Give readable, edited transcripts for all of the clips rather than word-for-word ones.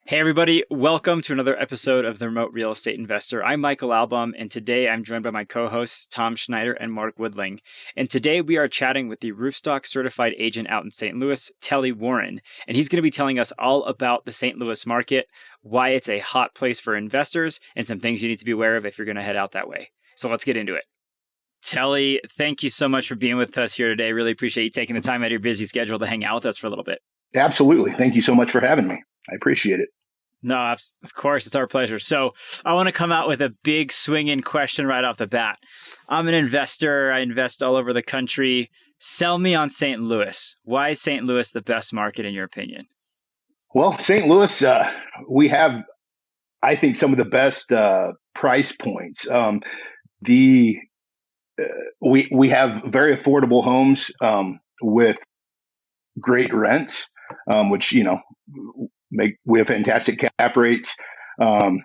Hey everybody, welcome to another episode of The Remote Real Estate Investor. I'm Michael Album, and today I'm joined by my co-hosts Tom Schneider and Mark Woodling. And today we are chatting with the Roofstock Certified Agent out in St. Louis, Tellee Warren. And he's going to be telling us all about the St. Louis market, why it's a hot place for investors, and some things you need to be aware of if you're going to head out that way. So let's get into it. Tellee, thank you so much for being with us here today. Really appreciate you taking the time out of your busy schedule to hang out with us for a little bit. Absolutely. Thank you so much for having me. I appreciate it. No, of course, it's our pleasure. So I want to come out with a big swinging question right off the bat. I'm an investor. I invest all over the country. Sell me on St. Louis. Why is St. Louis the best market in your opinion? Well, St. Louis, we have, I think, some of the best price points. We have very affordable homes with great rents, which, we have fantastic cap rates. We're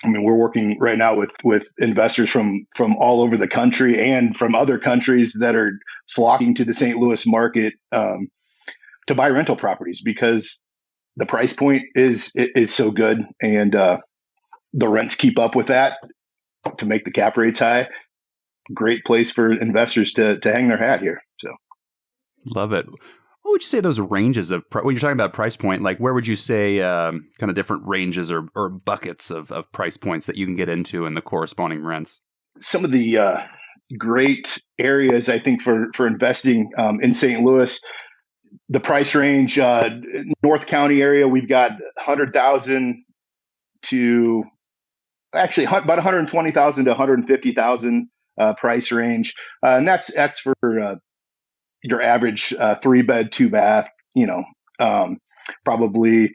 working right now with investors from all over the country and from other countries that are flocking to the St. Louis market to buy rental properties because the price point is so good and the rents keep up with that to make the cap rates high. Great place for investors to hang their hat here. So, love it. What would you say those ranges of, when you're talking about price point, like where would you say kind of different ranges or buckets of price points that you can get into and the corresponding rents? Some of the great areas, I think, for investing in St. Louis, the price range, North County area, we've got 100,000 to actually about 120,000 to 150,000 price range. And that's for your average 3-bed, 2-bath, probably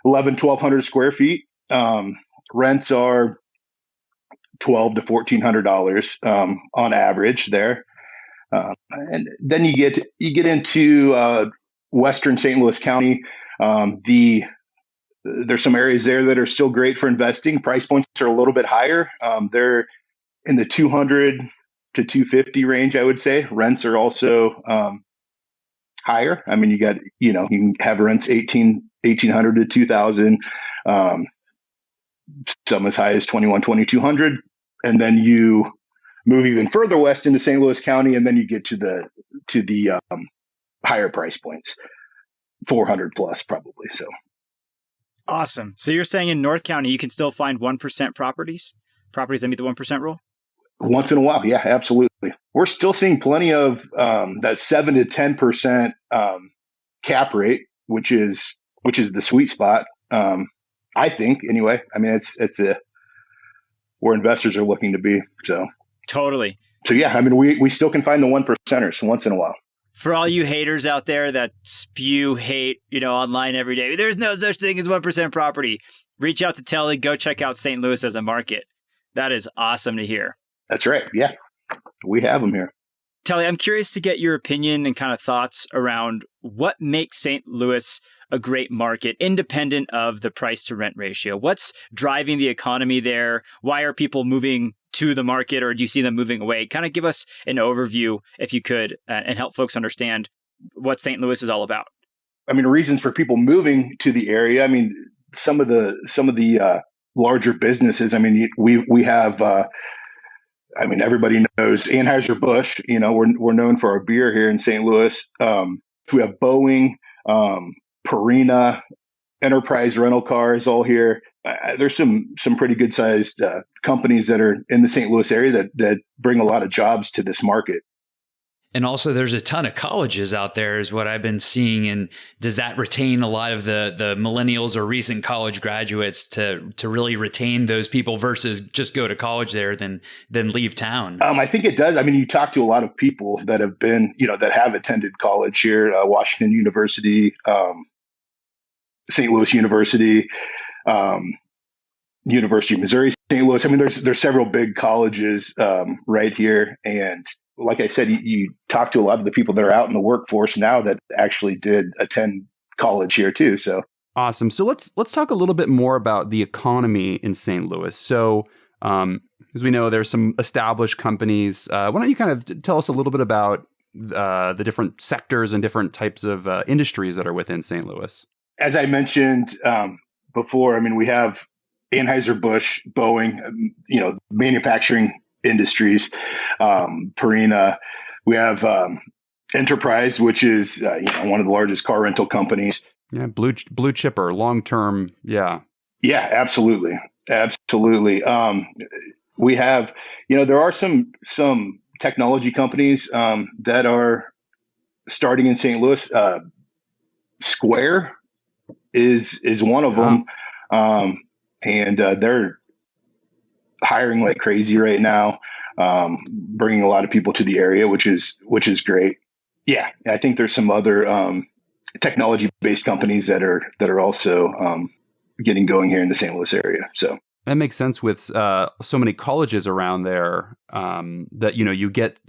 1,200 square feet. Rents are $1,200 to $1,400 on average there. And then you get into Western St. Louis County. There's some areas there that are still great for investing. Price points are a little bit higher. They're in the 200 to 250 range, I would say. Rents are also higher. I mean, you can have rents 1,800 to 2,000, some as high as 2,200. And then you move even further west into St. Louis County, and then you get to the higher price points, 400 plus probably. So awesome. So you're saying in North County you can still find 1% properties that meet the 1% rule? Once in a while, yeah, absolutely. We're still seeing plenty of that 7 to 10% cap rate, which is the sweet spot. I think anyway. I mean, it's where investors are looking to be. So totally. So yeah, I mean, we still can find the 1%ers once in a while. For all you haters out there that spew hate, online every day, there's no such thing as 1% property. Reach out to Tellee. Go check out St. Louis as a market. That is awesome to hear. That's right. Yeah, we have them here. Tellee, I'm curious to get your opinion and kind of thoughts around what makes St. Louis a great market, independent of the price to rent ratio. What's driving the economy there? Why are people moving to the market, or do you see them moving away? Kind of give us an overview, if you could, and help folks understand what St. Louis is all about. I mean, reasons for people moving to the area. I mean, some of the larger businesses. I mean, we have. Everybody knows Anheuser-Busch. We're known for our beer here in St. Louis. We have Boeing, Purina, Enterprise Rental Cars, all here. There's some pretty good sized companies that are in the St. Louis area that bring a lot of jobs to this market. And also there's a ton of colleges out there is what I've been seeing. And does that retain a lot of the millennials or recent college graduates to really retain those people versus just go to college there than leave town? I think it does. I mean, you talk to a lot of people that have been, that have attended college here, Washington University, St. Louis University, University of Missouri, St. Louis. I mean, there's several big colleges right here. And like I said, you talk to a lot of the people that are out in the workforce now that actually did attend college here too. So awesome. So let's talk a little bit more about the economy in St. Louis. So as we know, there's some established companies. Why don't you kind of tell us a little bit about the different sectors and different types of industries that are within St. Louis? as I mentioned before, I mean, we have Anheuser-Busch, Boeing, manufacturing industries, Purina. We have Enterprise, which is one of the largest car rental companies. Yeah, blue chipper, long term. Yeah. Yeah, absolutely. We have, there are some technology companies that are starting in St. Louis. Square is one of them, and they're hiring like crazy right now, bringing a lot of people to the area, which is great. Yeah, I think there's some other technology-based companies that are also getting going here in the St. Louis area. So that makes sense with so many colleges around there that you get.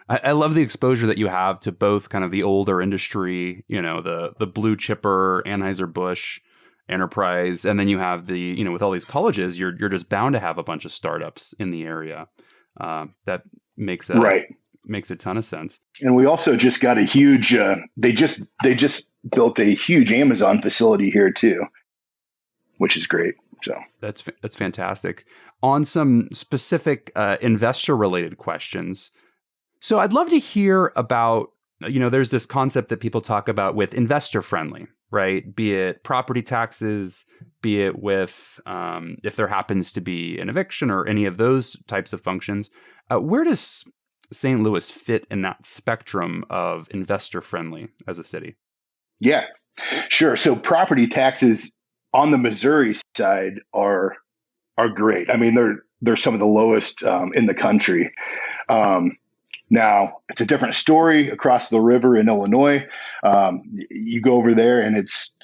I love the exposure that you have to both kind of the older industry, the blue chipper, Anheuser-Busch, Enterprise, and then you have the with all these colleges, you're just bound to have a bunch of startups in the area. That makes a ton of sense. And we also just got a huge. They just built a huge Amazon facility here too, which is great. So that's fantastic. On some specific investor related questions. So I'd love to hear about, there's this concept that people talk about with investor friendly, right? Be it property taxes, be it with if there happens to be an eviction or any of those types of functions. Where does St. Louis fit in that spectrum of investor friendly as a city? Yeah, sure. So property taxes on the Missouri side are great. I mean, they're some of the lowest in the country. Now, it's a different story across the river in Illinois. You go over there and it's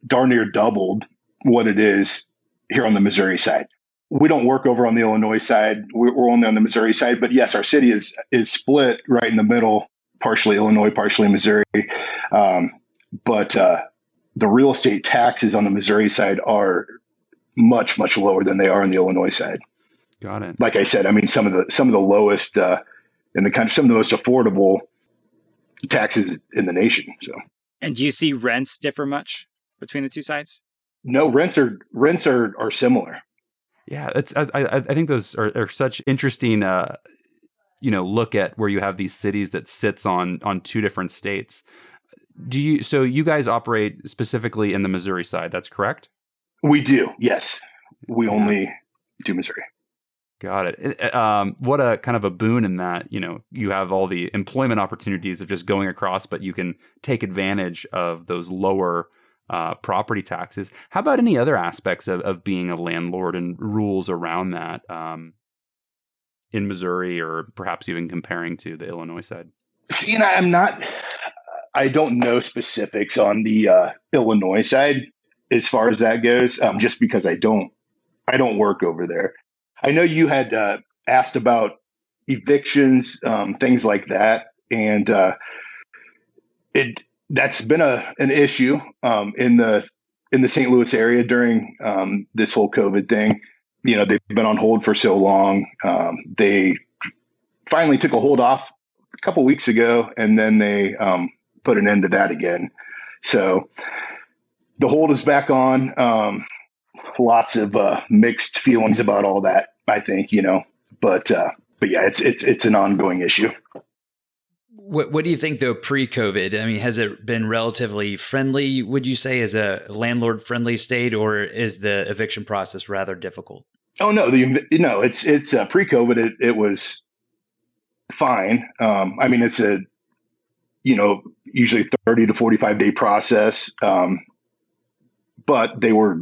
darn near doubled what it is here on the Missouri side. We don't work over on the Illinois side. We're only on the Missouri side. But yes, our city is split right in the middle, partially Illinois, partially Missouri. But the real estate taxes on the Missouri side are much, much lower than they are on the Illinois side. Got it. Like I said, I mean, some of the lowest in the country, some of the most affordable taxes in the nation. So, and do you see rents differ much between the two sides? No, rents are similar. Yeah, I think those are such interesting. Look at where you have these cities that sits on two different states. So you guys operate specifically in the Missouri side? That's correct. We do. Yes, we only do Missouri. Got it. What a kind of a boon in that, you have all the employment opportunities of just going across, but you can take advantage of those lower property taxes. How about any other aspects of being a landlord and rules around that in Missouri, or perhaps even comparing to the Illinois side? See, and I don't know specifics on the Illinois side as far as that goes, just because I don't work over there. I know you had asked about evictions, things like that, and that's been an issue in the St. Louis area during this whole COVID thing. They've been on hold for so long. They finally took a hold off a couple weeks ago, and then they put an end to that again. So the hold is back on. Lots of mixed feelings about all that, I think, but yeah, it's an ongoing issue. What do you think though, pre-COVID? I mean, has it been relatively friendly, would you say, as a landlord friendly state, or is the eviction process rather difficult? Oh no, it's pre-COVID. It was fine. I mean, it's a, usually 30 to 45 day process. But they were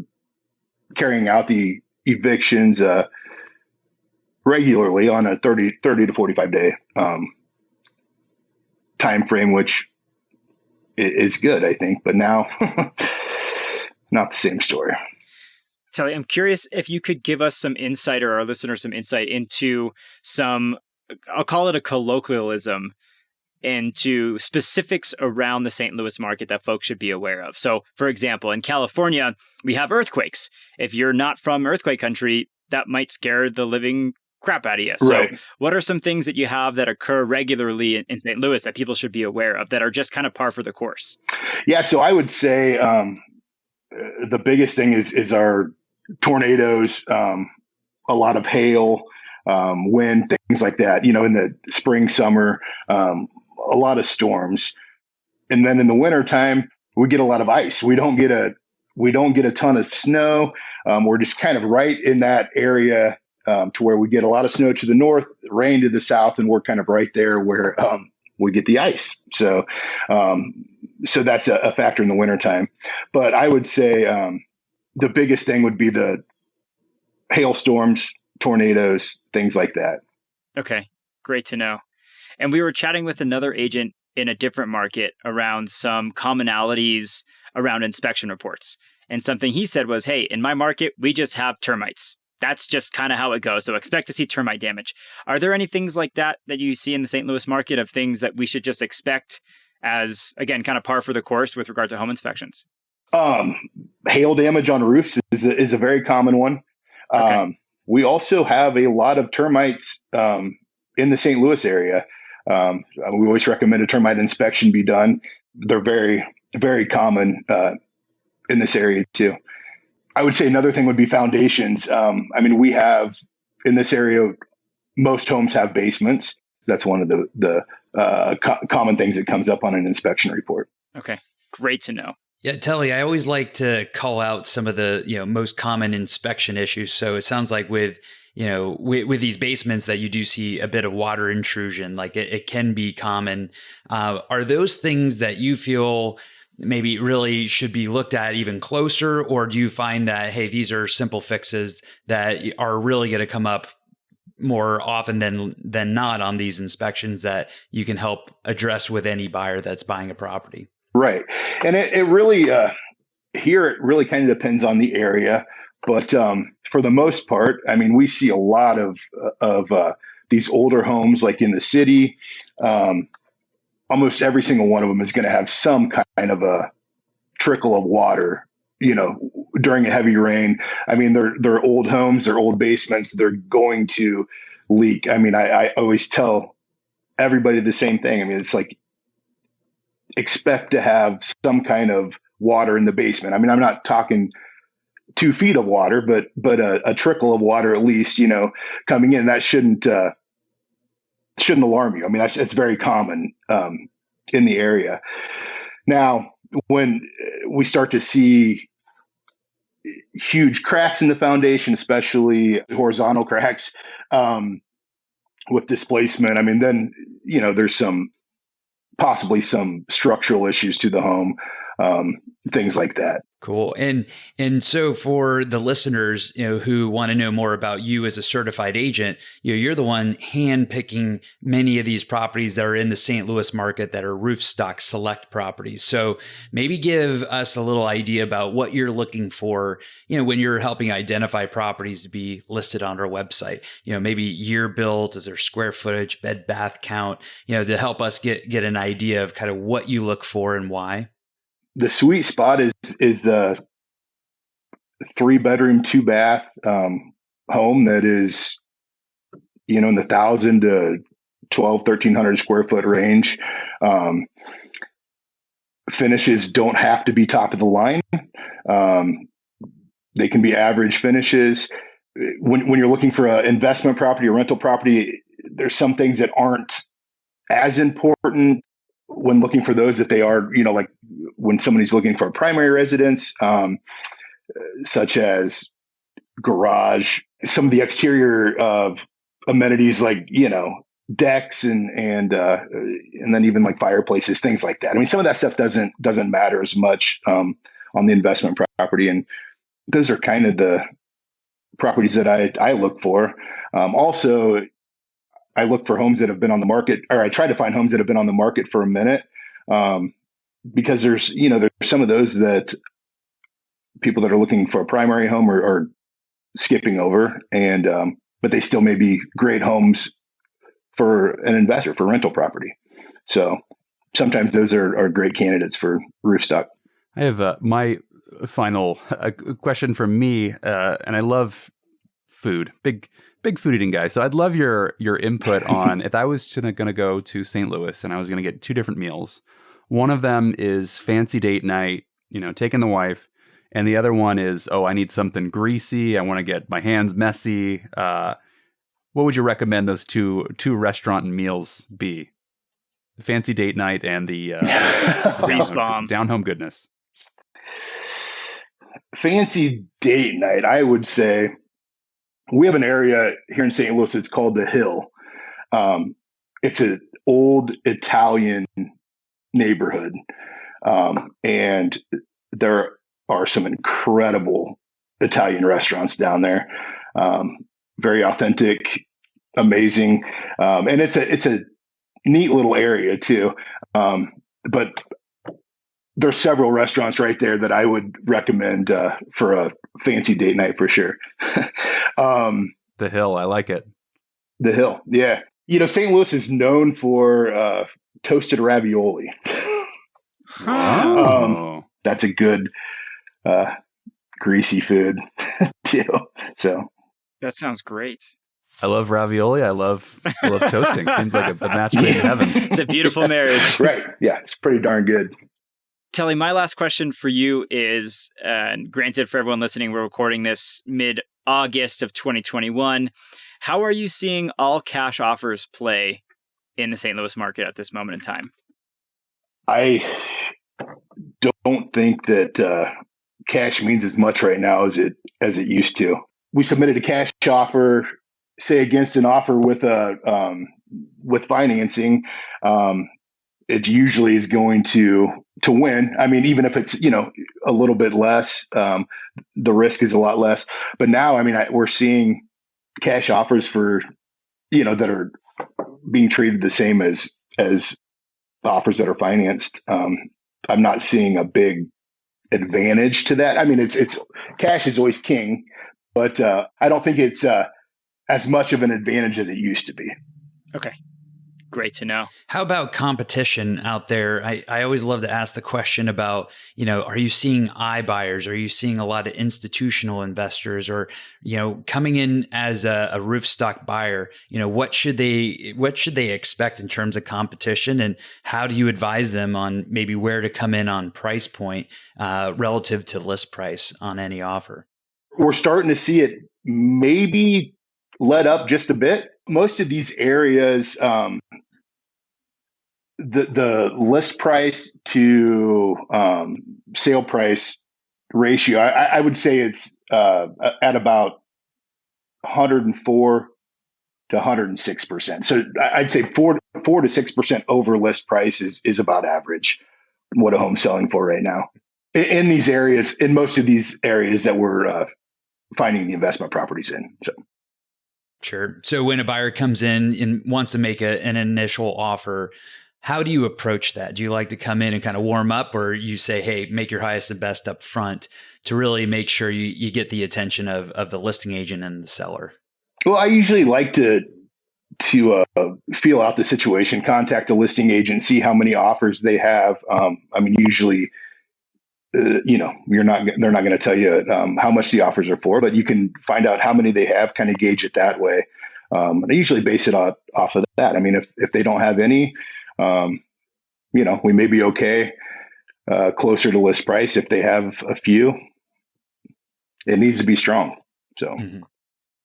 carrying out the evictions regularly on a 30 to 45 day time frame, which is good, I think. But now, not the same story. Tellee, I'm curious if you could give us some insight, or our listeners some insight into some, I'll call it a colloquialism, into specifics around the St. Louis market that folks should be aware of. So, for example, in California, we have earthquakes. If you're not from earthquake country, that might scare the living crap out of you. So, right. What are some things that you have that occur regularly in St. Louis that people should be aware of that are just kind of par for the course? Yeah, so I would say the biggest thing is our tornadoes, a lot of hail, wind, things like that, in the spring, summer, a lot of storms. And then in the wintertime, we get a lot of ice. We don't get a ton of snow. We're just kind of right in that area, to where we get a lot of snow to the north, rain to the south, and we're kind of right there where we get the ice. So that's a factor in the wintertime. But I would say the biggest thing would be the hailstorms, tornadoes, things like that. Okay, great to know. And we were chatting with another agent in a different market around some commonalities around inspection reports. And something he said was, hey, in my market, we just have termites. That's just kind of how it goes. So expect to see termite damage. Are there any things like that you see in the St. Louis market of things that we should just expect as, again, kind of par for the course with regard to home inspections? Hail damage on roofs is a very common one. Okay. We also have a lot of termites in the St. Louis area. We always recommend a termite inspection be done. They're very, very common in this area too. I would say another thing would be foundations. We have in this area, most homes have basements. That's one of the common things that comes up on an inspection report. Okay, great to know. Yeah, Tellee, I always like to call out some of the most common inspection issues. So it sounds like with these basements that you do see a bit of water intrusion, like it can be common. Are those things that you feel maybe really should be looked at even closer? Or do you find that, hey, these are simple fixes that are really going to come up more often than not on these inspections that you can help address with any buyer that's buying a property? Right. And it really, here, it really kind of depends on the area. But for the most part, we see a lot of these older homes, like in the city. Almost every single one of them is going to have some kind of a trickle of water, during a heavy rain. They're old homes, they're old basements. They're going to leak. I always tell everybody the same thing. It's like, expect to have some kind of water in the basement. I'm not talking 2 feet of water, but a trickle of water at least, coming in. That shouldn't alarm you. It's very common in the area. Now, when we start to see huge cracks in the foundation, especially horizontal cracks with displacement, then there's possibly some structural issues to the home, things like that. Cool. And so for the listeners, who want to know more about you as a certified agent, you're the one handpicking many of these properties that are in the St. Louis market that are Roofstock Select properties. So maybe give us a little idea about what you're looking for, when you're helping identify properties to be listed on our website. Maybe year built, is there square footage, bed bath count, to help us get an idea of kind of what you look for and why. The sweet spot is the 3-bedroom, 2-bath home that is, in the 1,000 to 1,300 square foot range. Finishes don't have to be top of the line. They can be average finishes. When you're looking for an investment property or rental property, there's some things that aren't as important when looking for those that they are, like when somebody's looking for a primary residence, such as garage, some of the exterior amenities like, decks and then even like fireplaces, things like that. Some of that stuff doesn't matter as much on the investment property. And those are kind of the properties that I look for. Also, I look for homes that have been on the market, or I try to find homes that have been on the market for a minute, because there's some of those that people that are looking for a primary home are skipping over, and but they still may be great homes for an investor for rental property. So sometimes those are great candidates for Roofstock. I have my final question from me, and I love food, big food eating guy. So I'd love your input on if I was going to go to St. Louis and I was going to get 2 different meals. One of them is fancy date night, taking the wife, And the other one is, I need something greasy. I want to get my hands messy. What would you recommend those two restaurant meals be? The fancy date night and the down home goodness. Fancy date night, I would say we have an area here in St. Louis. It's called the Hill. It's an old Italian neighborhood, and there are some incredible Italian restaurants down there. Very authentic, amazing, and it's a neat little area too. But there's several restaurants right there that I would recommend for a fancy date night for sure. The Hill, I like it. The Hill, yeah. St. Louis is known for toasted ravioli. That's a good greasy food too. So that sounds great. I love ravioli. I love toasting. Seems like a match made in heaven. It's a beautiful marriage. Right. Yeah, it's pretty darn good. Tellee, my last question for you is, granted for everyone listening, we're recording this mid-August of 2021. How are you seeing all cash offers play in the St. Louis market at this moment in time? I don't think that cash means as much right now as it used to. We submitted a cash offer, say against an offer with financing. It usually is going to win. I mean, even if it's, a little bit less, the risk is a lot less. But now, we're seeing cash offers for, that are being treated the same as offers that are financed. I'm not seeing a big advantage to that. I mean, it's cash is always king, but I don't think it's as much of an advantage as it used to be. Okay. Great to know. How about competition out there? I always love to ask the question about, are you seeing iBuyers? Are you seeing a lot of institutional investors or, coming in as a Roofstock buyer? What should they expect in terms of competition, and how do you advise them on maybe where to come in on price point relative to list price on any offer? We're starting to see it maybe let up just a bit. Most of these areas, the list price to sale price ratio, I would say it's at about 104 to 106%. So I'd say 4 to 6% over list price is about average what a home's selling for right now in these areas, in most of these areas that we're finding the investment properties in. So. Sure. So when a buyer comes in and wants to make an initial offer, how do you approach that? Do you like to come in and kind of warm up, or you say, hey, make your highest and best up front to really make sure you get the attention of the listing agent and the seller? Well, I usually like to feel out the situation, contact the listing agent, see how many offers they have. Usually, they're not going to tell you how much the offers are for, but you can find out how many they have, kind of gauge it that way. And I usually base it off of that. I mean, if they don't have any, we may be okay closer to list price. If they have a few, it needs to be strong. So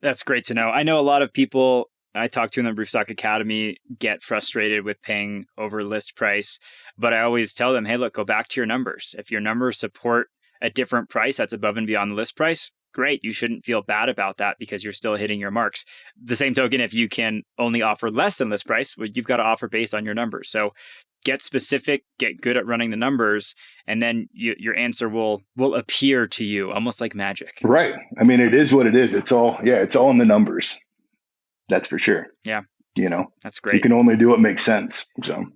That's great to know. I know a lot of people I talk to in the Roofstock Academy get frustrated with paying over list price, but I always tell them, hey, look, go back to your numbers. If your numbers support a different price that's above and beyond the list price, great. You shouldn't feel bad about that because you're still hitting your marks. The same token, if you can only offer less than list price, well, you've got to offer based on your numbers. So get specific, get good at running the numbers, and then your answer will appear to you almost like magic. Right. I mean, it is what it is. It's all in the numbers. That's for sure. Yeah. That's great. You can only do what makes sense. So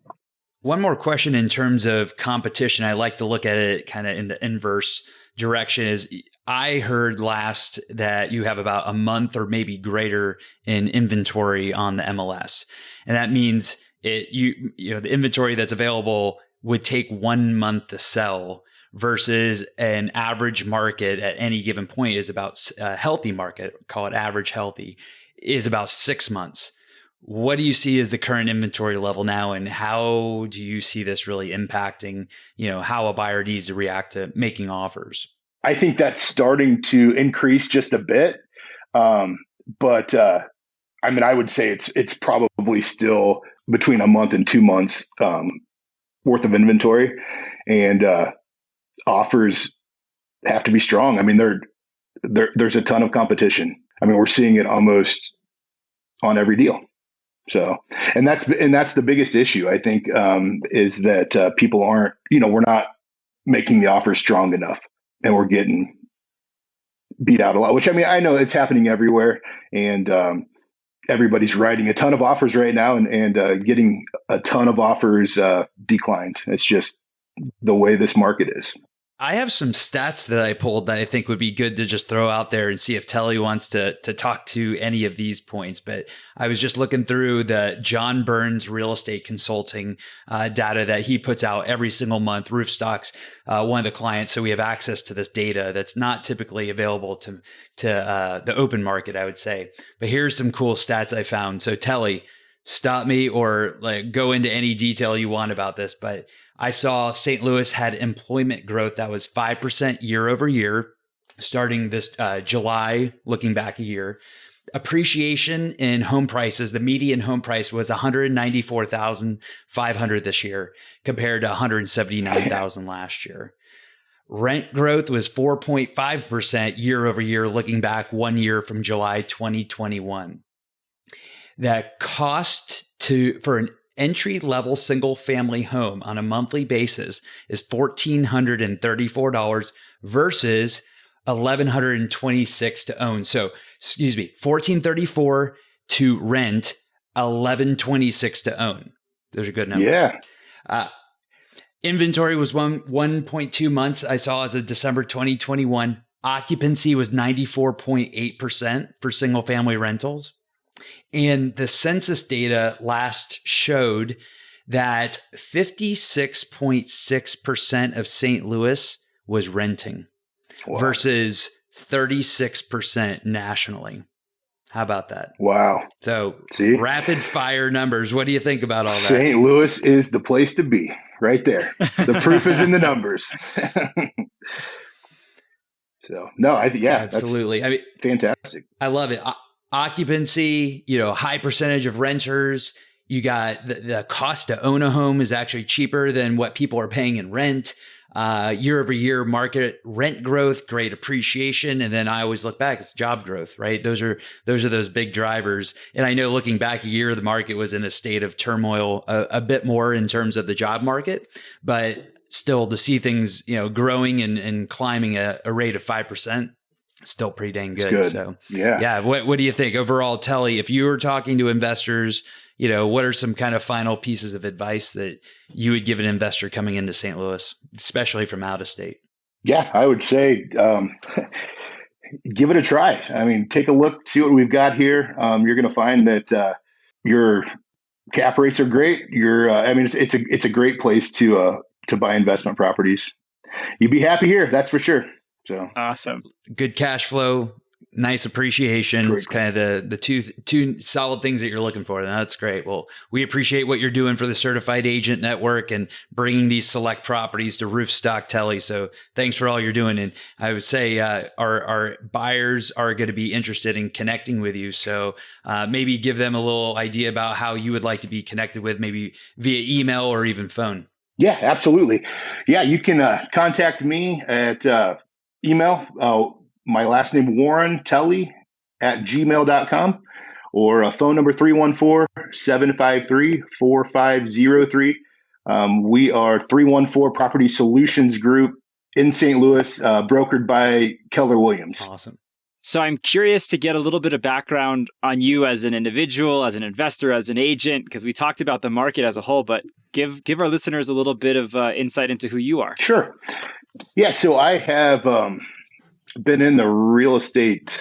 one more question in terms of competition. I like to look at it kind of in the inverse direction. Is I heard last that you have about a month or maybe greater in inventory on the MLS. And that means the inventory that's available would take 1 month to sell versus an average market at any given point is about a healthy market, call it average healthy, is about 6 months. What do you see as the current inventory level now, and how do you see this really impacting, how a buyer needs to react to making offers? I think that's starting to increase just a bit. But I mean, I would say it's probably still between a month and 2 months worth of inventory, and offers have to be strong. I mean, there's a ton of competition. I mean, we're seeing it almost on every deal. So, and that's the biggest issue, I think, is that people aren't, we're not making the offers strong enough, and we're getting beat out a lot, which, I mean, I know it's happening everywhere, and everybody's writing a ton of offers right now and getting a ton of offers declined. It's just the way this market is. I have some stats that I pulled that I think would be good to just throw out there and see if Tellee wants to talk to any of these points. But I was just looking through the John Burns real estate consulting data that he puts out every single month. Roofstock's one of the clients, so we have access to this data that's not typically available to the open market, I would say. But here's some cool stats I found. So Tellee, stop me or like go into any detail you want about this, but I saw St. Louis had employment growth that was 5% year over year, starting this July, looking back a year. Appreciation in home prices, the median home price was $194,500 this year compared to $179,000 last year. Rent growth was 4.5% year over year, looking back 1 year from July 2021. The cost for an entry-level single-family home on a monthly basis is $1,434 versus $1,126 to own. So, $1,434 to rent, $1,126 to own. Those are good numbers. Yeah. Inventory was 1.2 months. I saw as of December 2021. Occupancy was 94.8% for single-family rentals. And the census data last showed that 56.6% of St. Louis was renting versus 36% nationally. How about that? Wow. So See? Rapid fire numbers. What do you think about all that? St. Louis is the place to be right there. The proof is in the numbers. So, no, I think, yeah, absolutely. I mean, fantastic. I love it. Occupancy, high percentage of renters. You got the cost to own a home is actually cheaper than what people are paying in rent. Year over year market rent growth, great appreciation. And then I always look back, it's job growth, right? Those are those big drivers. And I know looking back a year, the market was in a state of turmoil a bit more in terms of the job market, but still to see things, growing and climbing a rate of 5%. Still pretty dang good. So yeah. What do you think overall, Tellee? If you were talking to investors, what are some kind of final pieces of advice that you would give an investor coming into St. Louis, especially from out of state? Yeah, I would say give it a try. I mean, take a look, see what we've got here. You're going to find that your cap rates are great. It's a great place to buy investment properties. You'd be happy here, that's for sure. So awesome. Good cash flow, nice appreciation. Great. It's kind of the two solid things that you're looking for. And that's great. Well, we appreciate what you're doing for the Certified Agent Network and bringing these select properties to Roofstock, Tellee. So thanks for all you're doing. And I would say our buyers are going to be interested in connecting with you. So maybe give them a little idea about how you would like to be connected with, maybe via email or even phone. Yeah, absolutely. Yeah, you can contact me at email, my last name, warrentellee @gmail.com, or phone number 314-753-4503. We are 314 Property Solutions Group in St. Louis, brokered by Keller Williams. Awesome. So I'm curious to get a little bit of background on you as an individual, as an investor, as an agent, because we talked about the market as a whole, but give our listeners a little bit of insight into who you are. Sure. Yeah, so I have been in the real estate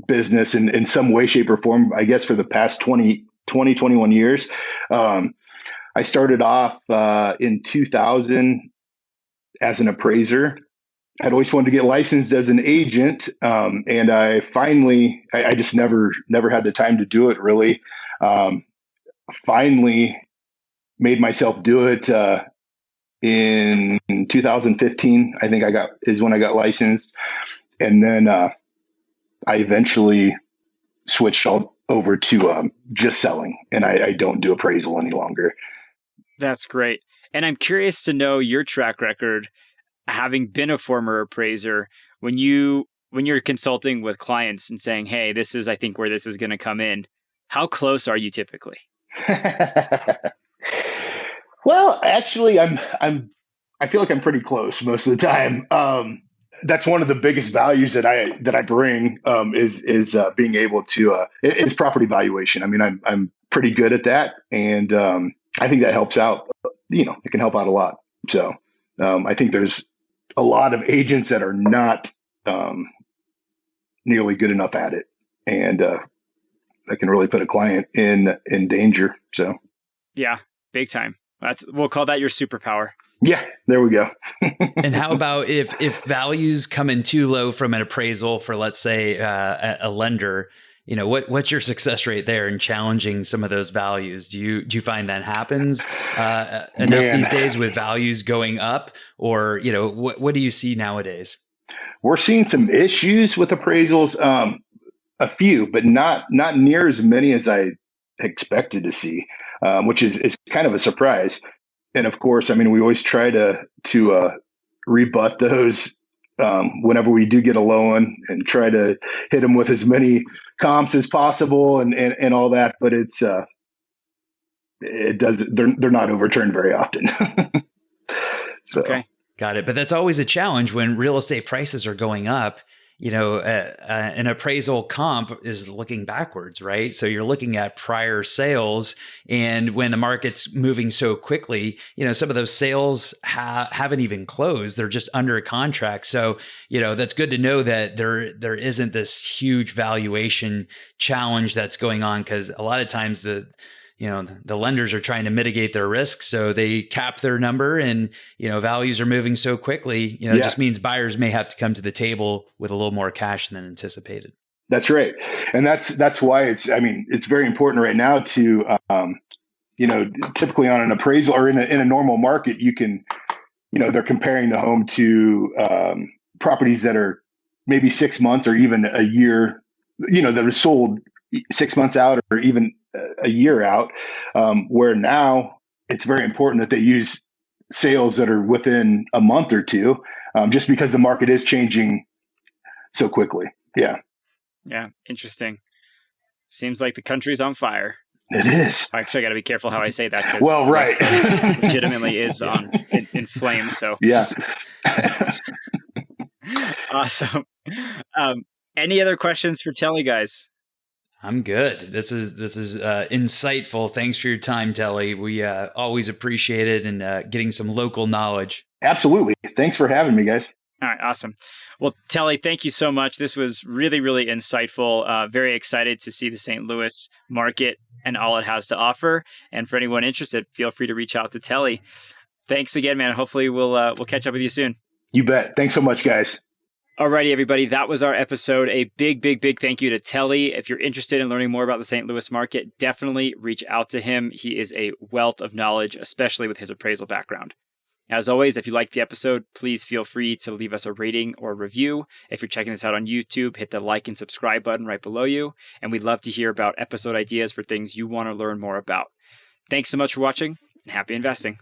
business in some way, shape, or form, I guess, for the past 21 years. I started off in 2000 as an appraiser. I'd always wanted to get licensed as an agent, and I just never had the time to do it, really. Finally made myself do it in 2015. I think is when I got licensed. And then I eventually switched all over to just selling, and I don't do appraisal any longer. That's great. And I'm curious to know your track record, having been a former appraiser, when you're consulting with clients and saying, hey, this is, I think, where this is going to come in. How close are you typically? Well, actually, I feel like I'm pretty close most of the time. That's one of the biggest values that I bring, is being able to is property valuation. I mean, I'm pretty good at that, and I think that helps out. It can help out a lot. So I think there's a lot of agents that are not nearly good enough at it, and that can really put a client in danger. So yeah, big time. We'll call that your superpower. Yeah, there we go. And how about if values come in too low from an appraisal for, let's say, a lender, what's your success rate there in challenging some of those values? Do you find that happens enough these days with values going up, or what do you see nowadays? We're seeing some issues with appraisals, a few, but not near as many as I expected to see, which is kind of a surprise. And of course, I mean, we always try to rebut those whenever we do get a loan, and try to hit them with as many comps as possible and all that. But they're not overturned very often. So. Okay. Got it. But that's always a challenge when real estate prices are going up. An appraisal comp is looking backwards, right? So you're looking at prior sales, and when the market's moving so quickly, some of those sales haven't even closed. They're just under a contract. So, that's good to know that there isn't this huge valuation challenge that's going on, because a lot of times the lenders are trying to mitigate their risk, so they cap their number, and values are moving so quickly. It just means buyers may have to come to the table with a little more cash than anticipated. That's right, and that's why it's very important right now to typically on an appraisal or in a normal market, you can they're comparing the home to properties that are maybe 6 months or even a year, that are sold 6 months out or even a year out, where now it's very important that they use sales that are within a month or two, just because the market is changing so quickly. Yeah. Yeah. Interesting. Seems like the country's on fire. It is. Actually, I got to be careful how I say that. Well, right. Legitimately is in flames. So yeah. Awesome. Any other questions for Tellee, guys? I'm good. This is insightful. Thanks for your time, Tellee. We always appreciate it, and getting some local knowledge. Absolutely. Thanks for having me, guys. All right. Awesome. Well, Tellee, thank you so much. This was really, really insightful. Very excited to see the St. Louis market and all it has to offer. And for anyone interested, feel free to reach out to Tellee. Thanks again, man. Hopefully we'll catch up with you soon. You bet. Thanks so much, guys. Alrighty, everybody. That was our episode. A big, big, big thank you to Tellee. If you're interested in learning more about the St. Louis market, definitely reach out to him. He is a wealth of knowledge, especially with his appraisal background. As always, if you liked the episode, please feel free to leave us a rating or review. If you're checking this out on YouTube, hit the like and subscribe button right below you. And we'd love to hear about episode ideas for things you want to learn more about. Thanks so much for watching, and happy investing.